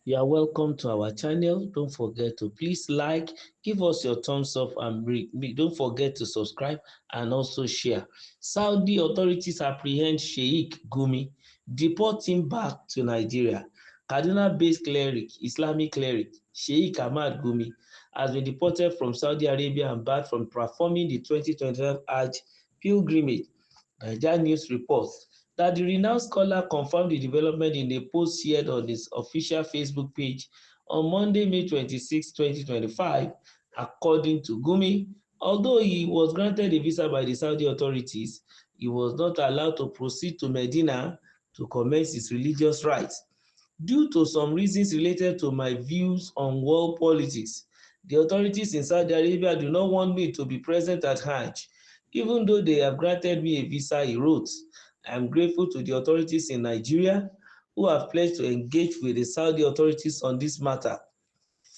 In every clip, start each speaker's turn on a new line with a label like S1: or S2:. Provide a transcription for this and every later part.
S1: You are welcome to our channel. Don't forget to please like, give us your thumbs up, and don't forget to subscribe and also share. Saudi authorities apprehend Sheikh Gumi, deport him back to Nigeria. Kaduna-based Islamic cleric Sheikh Ahmad Gumi has been deported from Saudi Arabia and barred from performing the 2025 Hajj pilgrimage. Naija News reports that the renowned scholar confirmed the development in a post shared on his official Facebook page on Monday, May 26, 2025. According to Gumi, although he was granted a visa by the Saudi authorities, he was not allowed to proceed to Medina to commence his religious rites. Due to some reasons related to my views on world politics, the authorities in Saudi Arabia do not want me to be present at Hajj. Even though they have granted me a visa, he wrote, I am grateful to the authorities in Nigeria who have pledged to engage with the Saudi authorities on this matter.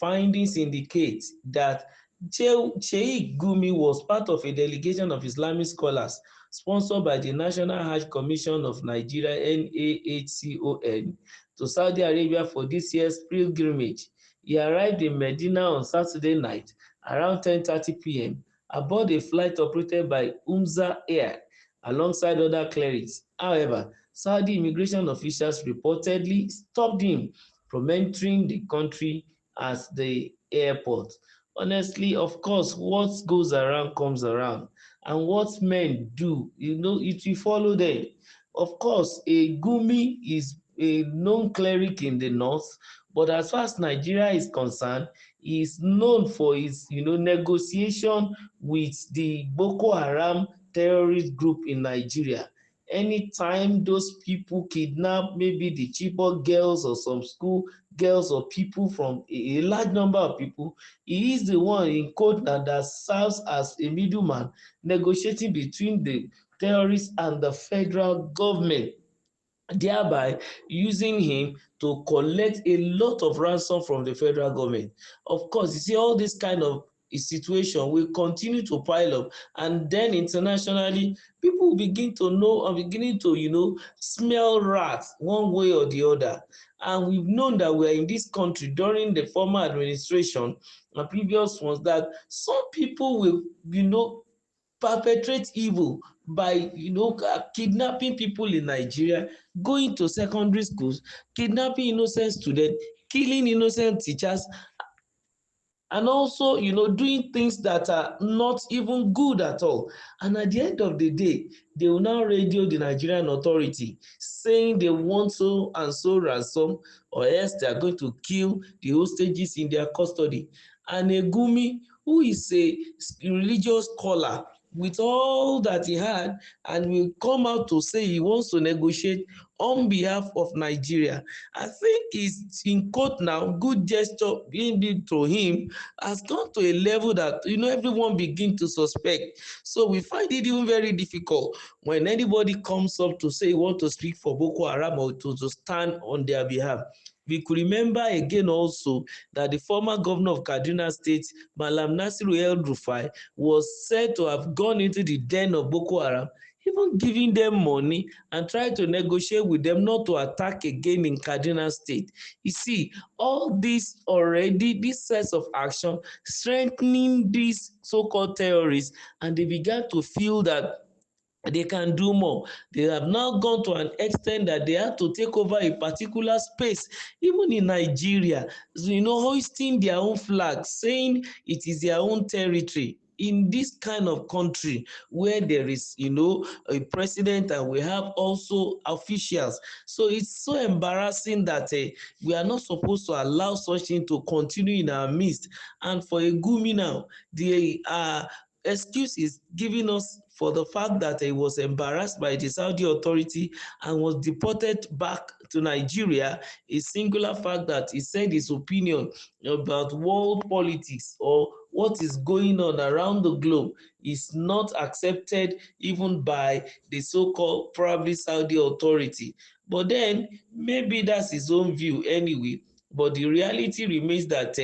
S1: Findings indicate that Sheikh Gumi was part of a delegation of Islamic scholars sponsored by the National Hajj Commission of Nigeria (NAHCON) to Saudi Arabia for this year's pilgrimage. He arrived in Medina on Saturday night around 10:30 p.m. aboard a flight operated by Umza Air alongside other clerics. However, Saudi immigration officials reportedly stopped him from entering the country at the airport. Honestly, of course, what goes around comes around, and what men do, it will follow them. Of course, a Gumi is a known cleric in the north, but as far as Nigeria is concerned, he is known for his, negotiation with the Boko Haram terrorist group in Nigeria. Anytime those people kidnap maybe the Chibok girls or some school girls or people from a large number of people, he is the one in quote that serves as a middleman negotiating between the terrorists and the federal government, thereby using him to collect a lot of ransom from the federal government. Of course, you see all this kind of situation will continue to pile up, and then internationally people will begin to know and beginning to smell rats one way or the other. And we've known that we're in this country during the former administration and previous ones that some people will perpetrate evil by kidnapping people in Nigeria, going to secondary schools, kidnapping innocent students, killing innocent teachers, and also doing things that are not even good at all. And at the end of the day, they will now radio the Nigerian authority saying they want so and so ransom, or else they are going to kill the hostages in their custody. And a Gumi, who is a religious scholar with all that he had, and will come out to say he wants to negotiate on behalf of Nigeria. I think it's in quote now, good gesture being done to him has gone to a level that everyone begin to suspect. So we find it even very difficult when anybody comes up to say he want to speak for Boko Haram or to stand on their behalf. We could remember again also that the former governor of Kaduna State, Malam Nasiru El-Rufai, was said to have gone into the den of Boko Haram, even giving them money and trying to negotiate with them not to attack again in Kaduna State. You see, all this already, this sets of action strengthening these so-called terrorists, and they began to feel that they can do more. They have now gone to an extent that they have to take over a particular space, even in Nigeria, hoisting their own flag, saying it is their own territory. In this kind of country where there is, a president and we have also officials. So it's so embarrassing that we are not supposed to allow such thing to continue in our midst. And for a Gumi now, the excuse is giving us for the fact that he was embarrassed by the Saudi authority and was deported back to Nigeria, a singular fact that he said his opinion about world politics or what is going on around the globe is not accepted even by the so-called probably Saudi authority. But then maybe that's his own view anyway. But the reality remains that,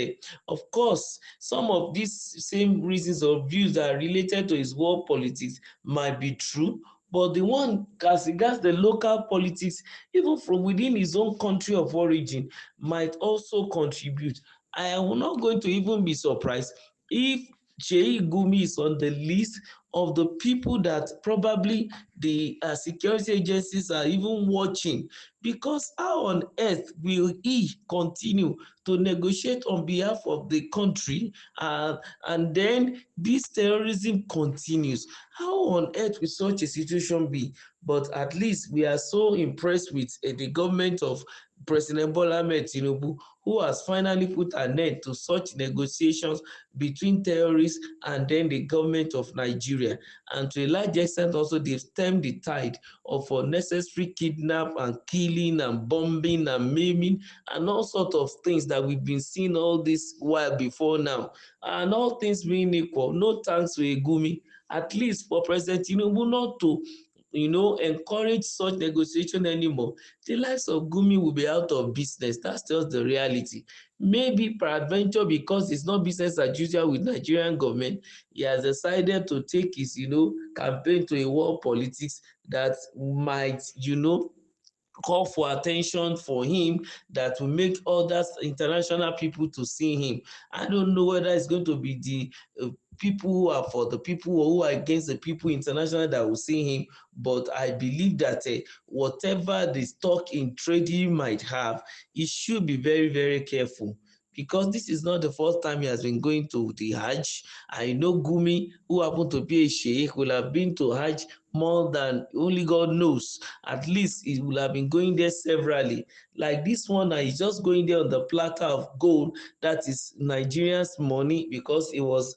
S1: of course, some of these same reasons or views that are related to his world politics might be true, but the one as regards the local politics, even from within his own country of origin, might also contribute. I am not going to even be surprised if Sheikh Gumi is on the list of the people that probably the security agencies are even watching, because how on earth will he continue to negotiate on behalf of the country, and then this terrorism continues? How on earth will such a situation be? But at least we are so impressed with the government of President Bola Ahmed Tinubu, who has finally put an end to such negotiations between terrorists and then the government of Nigeria. And to a large extent also, they've stemmed the tide of unnecessary kidnap and killing and bombing and maiming and all sorts of things that we've been seeing all this while before now. And all things being equal, no thanks to Gumi, at least for President Tinubu not to encourage such negotiation anymore, the likes of Gumi will be out of business. That's just the reality. Maybe peradventure, because it's not business as usual with Nigerian government, he has decided to take his campaign to a war politics that might call for attention for him, that will make others international people to see him. I don't know whether it's going to be the people who are for the people or who are against the people international that will see him, but I believe that whatever the stock in trade he might have, he should be very, very careful, because this is not the first time he has been going to the Hajj. I know Gumi, who happened to be a sheikh, will have been to Hajj more than only God knows. At least he will have been going there severally. Like this one, he's just going there on the platter of gold. That is Nigerians' money, because it was,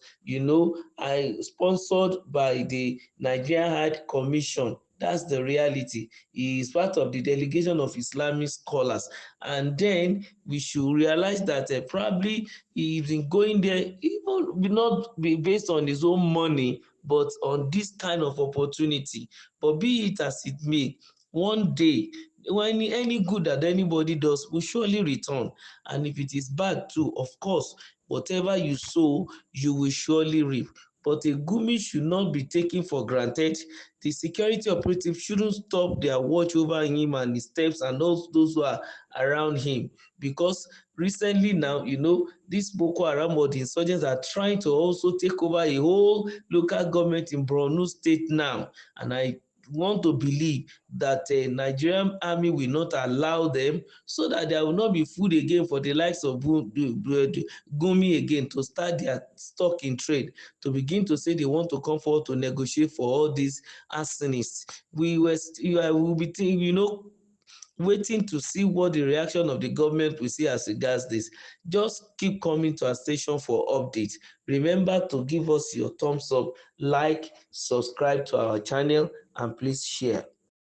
S1: I sponsored by the Nigerian Hajj Commission. That's the reality. He is part of the delegation of Islamic scholars. And then we should realize that probably he's been going there even not be based on his own money, but on this kind of opportunity. But be it as it may, one day, when any good that anybody does will surely return. And if it is bad too, of course, whatever you sow, you will surely reap. But a Gumi should not be taken for granted. The security operatives shouldn't stop their watch over him and his steps and those who are around him. Because recently now, these Boko Haram or the insurgents are trying to also take over a whole local government in Borno State now. And I want to believe that Nigerian army will not allow them, so that there will not be food again for the likes of Gumi again to start their stock in trade, to begin to say they want to come forward to negotiate for all these arsonists. We will be waiting to see what the reaction of the government will see as regards this. Just keep coming to our station for updates. Remember to give us your thumbs up, like, subscribe to our channel, and please share.